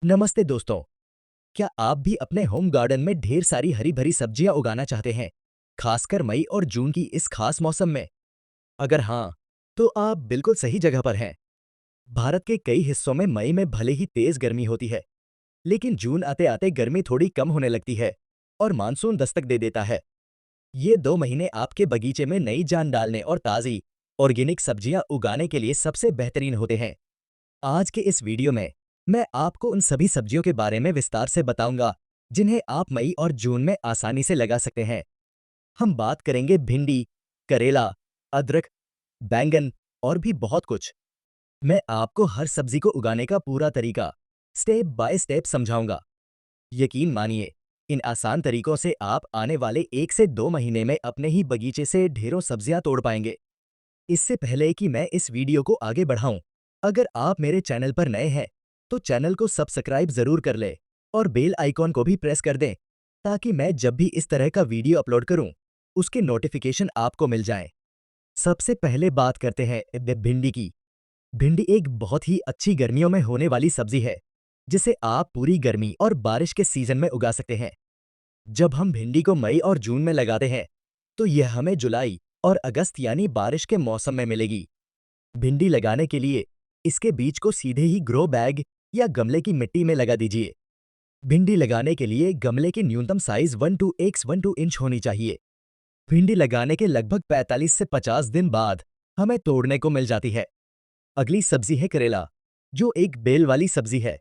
नमस्ते दोस्तों। क्या आप भी अपने होम गार्डन में ढेर सारी हरी भरी सब्जियां उगाना चाहते हैं, खासकर मई और जून की इस खास मौसम में? अगर हाँ, तो आप बिल्कुल सही जगह पर हैं। भारत के कई हिस्सों में मई में भले ही तेज गर्मी होती है, लेकिन जून आते आते गर्मी थोड़ी कम होने लगती है और मानसून दस्तक दे देता है। ये 2 महीने आपके बगीचे में नई जान डालने और ताज़ी ऑर्गेनिक सब्जियां उगाने के लिए सबसे बेहतरीन होते हैं। आज के इस वीडियो में मैं आपको उन सभी सब्जियों के बारे में विस्तार से बताऊंगा जिन्हें आप मई और जून में आसानी से लगा सकते हैं। हम बात करेंगे भिंडी, करेला, अदरक, बैंगन और भी बहुत कुछ। मैं आपको हर सब्जी को उगाने का पूरा तरीका स्टेप बाय स्टेप समझाऊंगा। यकीन मानिए, इन आसान तरीकों से आप आने वाले 1 से 2 महीने में अपने ही बगीचे से ढेरों सब्जियां तोड़ पाएंगे। इससे पहले कि मैं इस वीडियो को आगे बढ़ाऊं, अगर आप मेरे चैनल पर नए हैं तो चैनल को सब्सक्राइब जरूर कर ले और बेल आइकॉन को भी प्रेस कर दें, ताकि मैं जब भी इस तरह का वीडियो अपलोड करूं उसके नोटिफिकेशन आपको मिल जाएं। सबसे पहले बात करते हैं भिंडी की। भिंडी एक बहुत ही अच्छी गर्मियों में होने वाली सब्जी है, जिसे आप पूरी गर्मी और बारिश के सीजन में उगा सकते हैं। जब हम भिंडी को मई और जून में लगाते हैं तो यह हमें जुलाई और अगस्त यानी बारिश के मौसम में मिलेगी। भिंडी लगाने के लिए इसके बीज को सीधे ही ग्रो बैग या गमले की मिट्टी में लगा दीजिए। भिंडी लगाने के लिए गमले की न्यूनतम साइज 1 to 2 इंच होनी चाहिए। भिंडी लगाने के लगभग 45 से 50 दिन बाद हमें तोड़ने को मिल जाती है। अगली सब्जी है करेला, जो एक बेल वाली सब्जी है।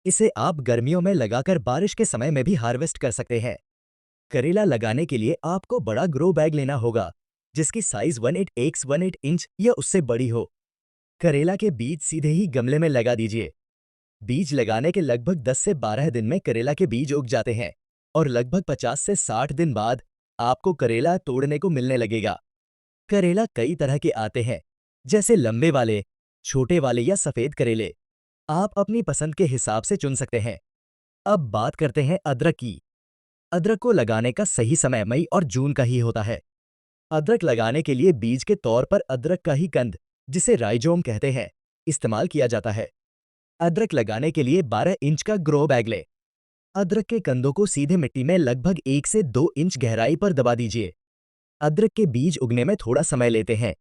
इसे आप गर्मियों में लगाकर बारिश के समय में भी हार्वेस्ट कर सकते हैं। करेला लगाने के लिए आपको बड़ा ग्रो बैग लेना होगा, जिसकी साइज 18x18 इंच या उससे बड़ी हो। करेला के बीज सीधे ही गमले में लगा दीजिए। बीज लगाने के लगभग 10 से 12 दिन में करेला के बीज उग जाते हैं और लगभग 50 से 60 दिन बाद आपको करेला तोड़ने को मिलने लगेगा। करेला कई तरह के आते हैं, जैसे लंबे वाले, छोटे वाले या सफेद करेले। आप अपनी पसंद के हिसाब से चुन सकते हैं। अब बात करते हैं अदरक की। अदरक को लगाने का सही समय मई और जून का ही होता है। अदरक लगाने के लिए बीज के तौर पर अदरक का ही कंद, जिसे राइजोम कहते हैं, इस्तेमाल किया जाता है। अदरक लगाने के लिए 12 इंच का ग्रो बैग लें। अदरक के कंदों को सीधे मिट्टी में लगभग 1 से 2 इंच गहराई पर दबा दीजिए। अदरक के बीज उगने में थोड़ा समय लेते हैं,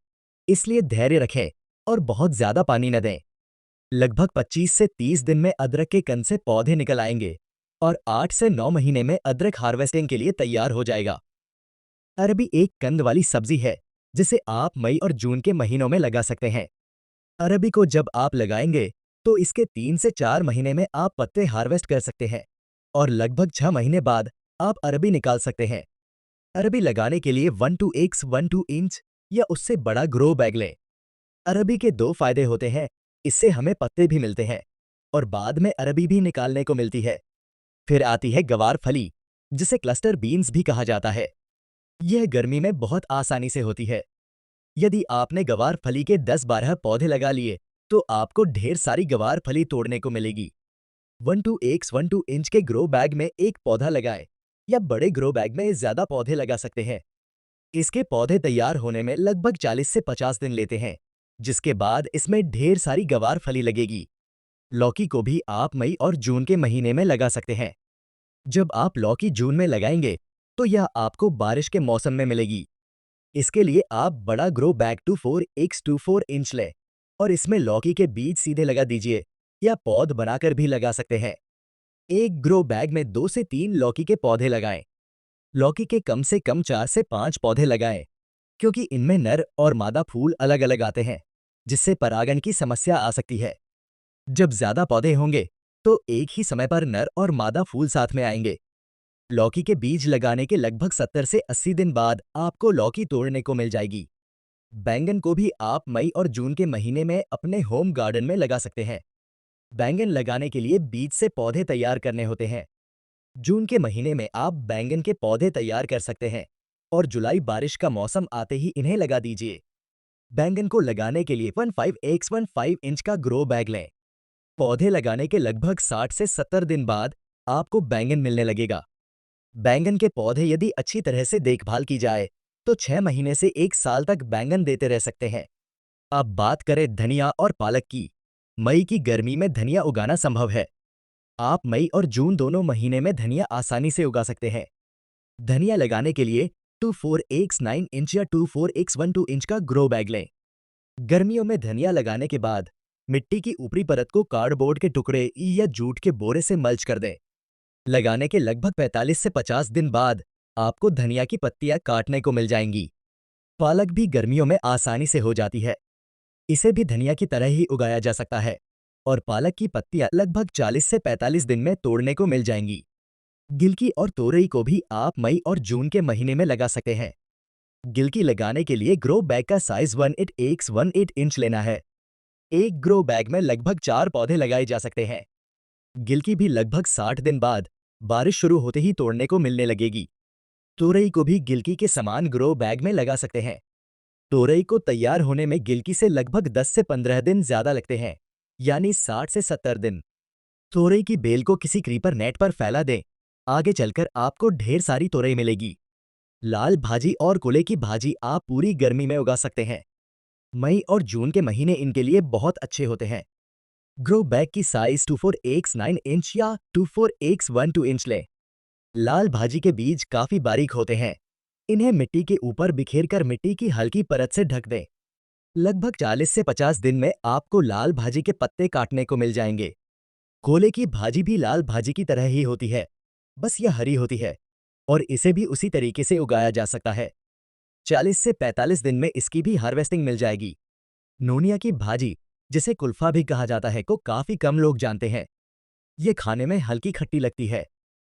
इसलिए धैर्य रखें और बहुत ज्यादा पानी न दें। लगभग 25 से 30 दिन में अदरक के कंद से पौधे निकल आएंगे और 8 से 9 महीने में अदरक हार्वेस्टिंग के लिए तैयार हो जाएगा। अरबी एक कंद वाली सब्जी है, जिसे आप मई और जून के महीनों में लगा सकते हैं। अरबी को जब आप लगाएंगे तो इसके 3 से 4 महीने में आप पत्ते हार्वेस्ट कर सकते हैं और लगभग 6 महीने बाद आप अरबी निकाल सकते हैं। अरबी लगाने के लिए 1 to 2 इंच या उससे बड़ा ग्रो बैग लें। अरबी के दो फायदे होते हैं, इससे हमें पत्ते भी मिलते हैं और बाद में अरबी भी निकालने को मिलती है। फिर आती है गवार फली, जिसे क्लस्टर बीन्स भी कहा जाता है। यह गर्मी में बहुत आसानी से होती है। यदि आपने गवार फली के 10-12 पौधे लगा लिए तो आपको ढेर सारी गवार फली तोड़ने को मिलेगी। 1 to 2 इंच के ग्रो बैग में एक पौधा लगाएं या बड़े ग्रो बैग में ज्यादा पौधे लगा सकते हैं। इसके पौधे तैयार होने में लगभग 40 से 50 दिन लेते हैं, जिसके बाद इसमें ढेर सारी गवार फली लगेगी। लौकी को भी आप मई और जून के महीने में लगा सकते हैं। जब आप लौकी जून में लगाएंगे तो यह आपको बारिश के मौसम में मिलेगी। इसके लिए आप बड़ा ग्रो बैग 4x4 इंच लें और इसमें लौकी के बीज सीधे लगा दीजिए या पौध बनाकर भी लगा सकते हैं। एक ग्रो बैग में 2 से 3 लौकी के पौधे लगाएं। लौकी के कम से कम 4 से 5 पौधे लगाएं, क्योंकि इनमें नर और मादा फूल अलग अलग आते हैं, जिससे परागण की समस्या आ सकती है। जब ज्यादा पौधे होंगे तो एक ही समय पर नर और मादा फूल साथ में आएंगे। लौकी के बीज लगाने के लगभग 70 से 80 दिन बाद आपको लौकी तोड़ने को मिल जाएगी। बैंगन को भी आप मई और जून के महीने में अपने होम गार्डन में लगा सकते हैं। बैंगन लगाने के लिए बीज से पौधे तैयार करने होते हैं। जून के महीने में आप बैंगन के पौधे तैयार कर सकते हैं और जुलाई बारिश का मौसम आते ही इन्हें लगा दीजिए। बैंगन को लगाने के लिए 15x15 इंच का ग्रो बैग लें। पौधे लगाने के लगभग 60 से 70 दिन बाद आपको बैंगन मिलने लगेगा। बैंगन के पौधे यदि अच्छी तरह से देखभाल की जाए तो 6 महीने से 1 साल तक बैंगन देते रह सकते हैं। अब बात करें धनिया और पालक की। मई की गर्मी में धनिया उगाना संभव है। आप मई और जून दोनों महीने में धनिया आसानी से उगा सकते हैं। धनिया लगाने के लिए 24x9 इंच या 24x12 इंच का ग्रो बैग लें। गर्मियों में धनिया लगाने के बाद मिट्टी की ऊपरी परत को कार्डबोर्ड के टुकड़े या जूट के बोरे से मल्च कर दें। लगाने के लगभग 45 से 50 दिन बाद आपको धनिया की पत्तियां काटने को मिल जाएंगी। पालक भी गर्मियों में आसानी से हो जाती है। इसे भी धनिया की तरह ही उगाया जा सकता है और पालक की पत्तियां लगभग 40 से 45 दिन में तोड़ने को मिल जाएंगी। गिलकी और तोरई को भी आप मई और जून के महीने में लगा सकते हैं। गिलकी लगाने के लिए ग्रो बैग का साइज 18x18 इंच लेना है। एक ग्रो बैग में लगभग 4 पौधे लगाए जा सकते हैं। गिलकी भी लगभग 60 दिन बाद बारिश शुरू होते ही तोड़ने को मिलने लगेगी। तोरई को भी गिलकी के समान ग्रो बैग में लगा सकते हैं। तोरई को तैयार होने में गिलकी से लगभग 10 से 15 दिन ज्यादा लगते हैं, यानी 60 से 70 दिन। तोरई की बेल को किसी क्रीपर नेट पर फैला दें। आगे चलकर आपको ढेर सारी तोरई मिलेगी। लाल भाजी और कुले की भाजी आप पूरी गर्मी में उगा सकते हैं। मई और जून के महीने इनके लिए बहुत अच्छे होते हैं। ग्रो बैग की साइज 24x9 इंच या 24x12 इंच लें। लाल भाजी के बीज काफी बारीक होते हैं। इन्हें मिट्टी के ऊपर बिखेरकर मिट्टी की हल्की परत से ढक दें। लगभग 40 से 50 दिन में आपको लाल भाजी के पत्ते काटने को मिल जाएंगे। कोले की भाजी भी लाल भाजी की तरह ही होती है, बस यह हरी होती है और इसे भी उसी तरीके से उगाया जा सकता है। 40 से 45 दिन में इसकी भी हार्वेस्टिंग मिल जाएगी। नोनिया की भाजी, जिसे कुल्फा भी कहा जाता है, को काफी कम लोग जानते हैं। ये खाने में हल्की खट्टी लगती है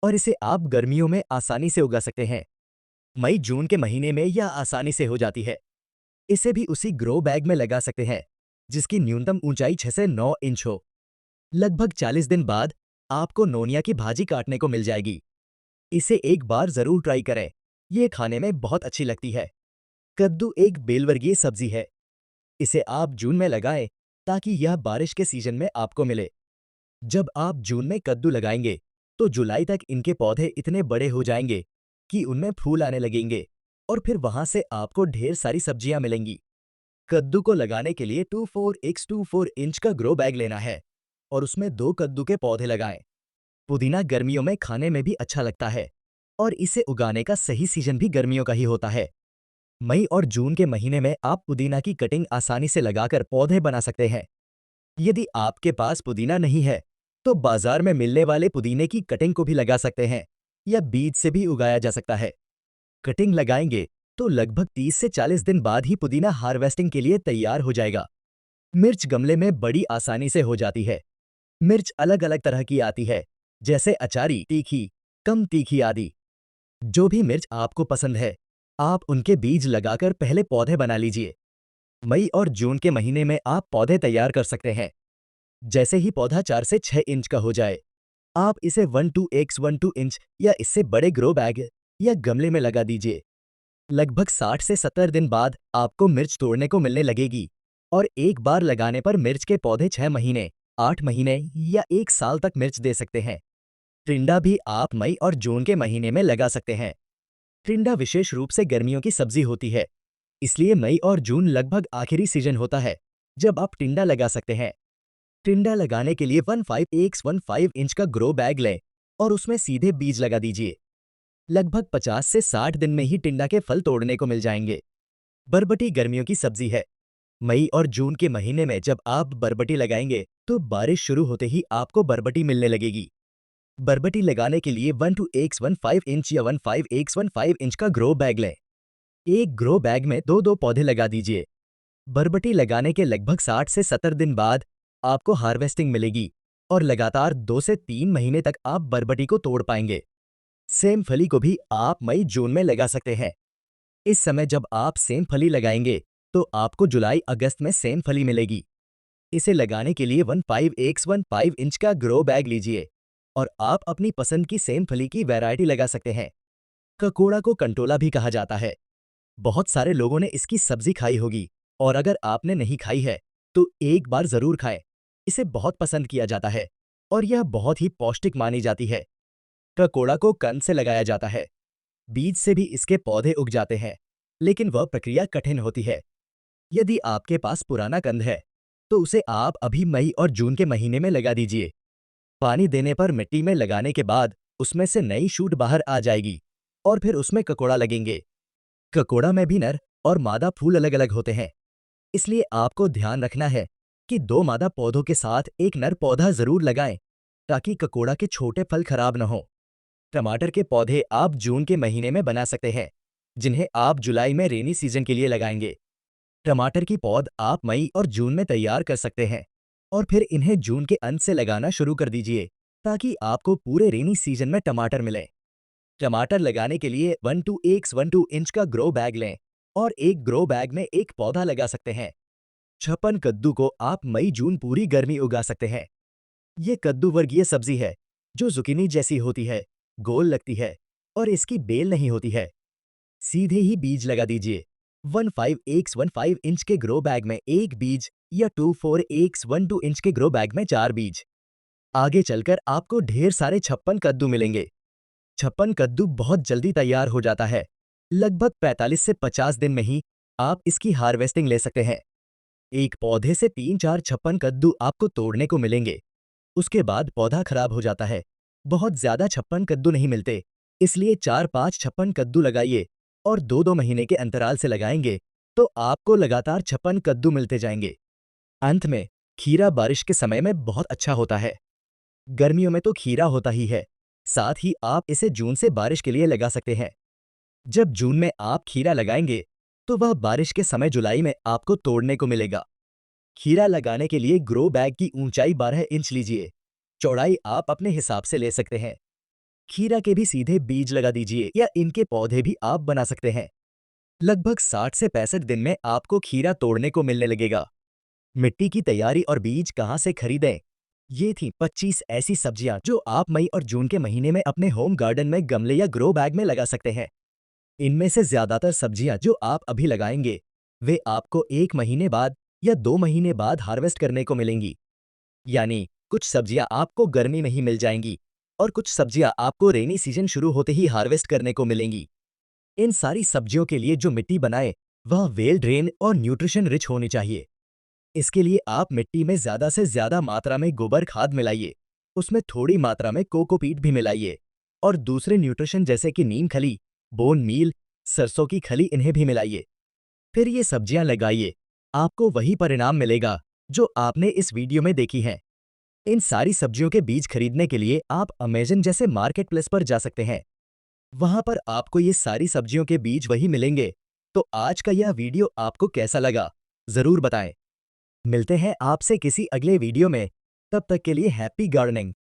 और इसे आप गर्मियों में आसानी से उगा सकते हैं। मई जून के महीने में यह आसानी से हो जाती है। इसे भी उसी ग्रो बैग में लगा सकते हैं जिसकी न्यूनतम ऊंचाई 6 से 9 इंच हो। लगभग 40 दिन बाद आपको नोनिया की भाजी काटने को मिल जाएगी। इसे एक बार जरूर ट्राई करें, ये खाने में बहुत अच्छी लगती है। कद्दू एक बेलवर्गीय सब्जी है। इसे आप जून में लगाएं ताकि यह बारिश के सीजन में आपको मिले। जब आप जून में कद्दू लगाएंगे तो जुलाई तक इनके पौधे इतने बड़े हो जाएंगे कि उनमें फूल आने लगेंगे और फिर वहां से आपको ढेर सारी सब्जियां मिलेंगी। कद्दू को लगाने के लिए 24x24 इंच का ग्रो बैग लेना है और उसमें 2 कद्दू के पौधे लगाएं। पुदीना गर्मियों में खाने में भी अच्छा लगता है और इसे उगाने का सही सीजन भी गर्मियों का ही होता है। मई और जून के महीने में आप पुदीना की कटिंग आसानी से लगाकर पौधे बना सकते हैं। यदि आपके पास पुदीना नहीं है तो बाजार में मिलने वाले पुदीने की कटिंग को भी लगा सकते हैं या बीज से भी उगाया जा सकता है। कटिंग लगाएंगे तो लगभग 30 से 40 दिन बाद ही पुदीना हार्वेस्टिंग के लिए तैयार हो जाएगा। मिर्च गमले में बड़ी आसानी से हो जाती है। मिर्च अलग अलग तरह की आती है, जैसे अचारी, तीखी, कम तीखी आदि। जो भी मिर्च आपको पसंद है, आप उनके बीज लगाकर पहले पौधे बना लीजिए। मई और जून के महीने में आप पौधे तैयार कर सकते हैं। जैसे ही पौधा 4 से 6 इंच का हो जाए, आप इसे 12x12 इंच या इससे बड़े ग्रो बैग या गमले में लगा दीजिए। लगभग 60 से 70 दिन बाद आपको मिर्च तोड़ने को मिलने लगेगी और एक बार लगाने पर मिर्च के पौधे 6 महीने, 8 महीने या 1 साल तक मिर्च दे सकते हैं। टिंडा भी आप मई और जून के महीने में लगा सकते हैं। टिंडा विशेष रूप से गर्मियों की सब्जी होती है, इसलिए मई और जून लगभग आखिरी सीजन होता है जब आप टिंडा लगा सकते हैं। टिंडा लगाने के लिए 15x15 इंच का ग्रो बैग लें और उसमें सीधे बीज लगा दीजिए। लगभग 50 से 60 दिन में ही टिंडा के फल तोड़ने को मिल जाएंगे। बरबटी गर्मियों की सब्जी है। मई और जून के महीने में जब आप बरबटी लगाएंगे तो बारिश शुरू होते ही आपको बरबटी मिलने लगेगी। बरबटी लगाने के लिए 12x15 इंच या 15x15 इंच का ग्रो बैग लें। एक ग्रो बैग में 2-2 पौधे लगा दीजिए। बरबटी लगाने के लगभग 60 से 70 दिन बाद आपको हार्वेस्टिंग मिलेगी और लगातार 2 से 3 महीने तक आप बरबटी को तोड़ पाएंगे। सेम फली को भी आप मई जून में लगा सकते हैं। इस समय जब आप सेम फली लगाएंगे तो आपको जुलाई अगस्त में सेम फली मिलेगी। इसे लगाने के लिए 15x15 इंच का ग्रो बैग लीजिए और आप अपनी पसंद की सेम फली की वैरायटी लगा सकते हैं। ककोड़ा को कंटोला भी कहा जाता है। बहुत सारे लोगों ने इसकी सब्जी खाई होगी और अगर आपने नहीं खाई है तो एक बार जरूर खाएं। इसे बहुत पसंद किया जाता है और यह बहुत ही पौष्टिक मानी जाती है। ककोड़ा को कंद से लगाया जाता है। बीज से भी इसके पौधे उग जाते हैं, लेकिन वह प्रक्रिया कठिन होती है। यदि आपके पास पुराना कंद है तो उसे आप अभी मई और जून के महीने में लगा दीजिए। पानी देने पर मिट्टी में लगाने के बाद उसमें से नई शूट बाहर आ जाएगी और फिर उसमें ककोड़ा लगेंगे। ककोड़ा में भी नर और मादा फूल अलग अलग होते हैं, इसलिए आपको ध्यान रखना है कि 2 मादा पौधों के साथ एक नर पौधा जरूर लगाएं ताकि ककोड़ा के छोटे फल खराब न हो। टमाटर के पौधे आप जून के महीने में बना सकते हैं, जिन्हें आप जुलाई में रेनी सीजन के लिए लगाएंगे। टमाटर की पौध आप मई और जून में तैयार कर सकते हैं और फिर इन्हें जून के अंत से लगाना शुरू कर दीजिए ताकि आपको पूरे रेनी सीजन में टमाटर मिले। टमाटर लगाने के लिए 1 इंच का ग्रो बैग लें और एक ग्रो बैग में एक पौधा लगा सकते हैं। छप्पन कद्दू को आप मई जून पूरी गर्मी उगा सकते हैं। ये कद्दू वर्गीय सब्जी है जो जुकीनी जैसी होती है, गोल लगती है और इसकी बेल नहीं होती है। सीधे ही बीज लगा दीजिए। 15x15 इंच के ग्रो बैग में एक बीज या 24x12 इंच के ग्रो बैग में 4 बीज। आगे चलकर आपको ढेर सारे छप्पन कद्दू मिलेंगे। छप्पन कद्दू बहुत जल्दी तैयार हो जाता है। लगभग 45 से 50 दिन में ही आप इसकी हार्वेस्टिंग ले सकते हैं। एक पौधे से 3-4 छप्पन कद्दू आपको तोड़ने को मिलेंगे। उसके बाद पौधा खराब हो जाता है। बहुत ज्यादा छप्पन कद्दू नहीं मिलते, इसलिए 4-5 छप्पन कद्दू लगाइए और 2-2 महीने के अंतराल से लगाएंगे तो आपको लगातार छप्पन कद्दू मिलते जाएंगे। अंत में खीरा बारिश के समय में बहुत अच्छा होता है। गर्मियों में तो खीरा होता ही है, साथ ही आप इसे जून से बारिश के लिए लगा सकते हैं। जब जून में आप खीरा लगाएंगे तो वह बारिश के समय जुलाई में आपको तोड़ने को मिलेगा। खीरा लगाने के लिए ग्रो बैग की ऊंचाई 12 इंच लीजिए। चौड़ाई आप अपने हिसाब से ले सकते हैं। खीरा के भी सीधे बीज लगा दीजिए या इनके पौधे भी आप बना सकते हैं। लगभग 60 से 65 दिन में आपको खीरा तोड़ने को मिलने लगेगा। मिट्टी की तैयारी और बीज कहां से खरीदें? ये थी 25 ऐसी सब्जियां जो आप मई और जून के महीने में अपने होम गार्डन में गमले या ग्रो बैग में लगा सकते हैं। इनमें से ज्यादातर सब्जियां जो आप अभी लगाएंगे वे आपको 1 महीने बाद या 2 महीने बाद हार्वेस्ट करने को मिलेंगी। यानी कुछ सब्जियां आपको गर्मी में ही मिल जाएंगी और कुछ सब्जियां आपको रेनी सीजन शुरू होते ही हार्वेस्ट करने को मिलेंगी। इन सारी सब्जियों के लिए जो मिट्टी बनाए वह वेल ड्रेन और न्यूट्रिशन रिच होनी चाहिए। इसके लिए आप मिट्टी में ज्यादा से ज्यादा मात्रा में गोबर खाद मिलाइए, उसमें थोड़ी मात्रा में कोकोपीट भी मिलाइए और दूसरे न्यूट्रिशन जैसे कि नीम खली, बोन मील, सरसों की खली इन्हें भी मिलाइए। फिर ये सब्जियां लगाइए, आपको वही परिणाम मिलेगा जो आपने इस वीडियो में देखी है। इन सारी सब्जियों के बीज खरीदने के लिए आप अमेज़न जैसे मार्केट प्लेस पर जा सकते हैं। वहां पर आपको ये सारी सब्जियों के बीज वही मिलेंगे। तो आज का यह वीडियो आपको कैसा लगा जरूर बताएं। मिलते हैं आपसे किसी अगले वीडियो में, तब तक के लिए हैप्पी गार्डनिंग।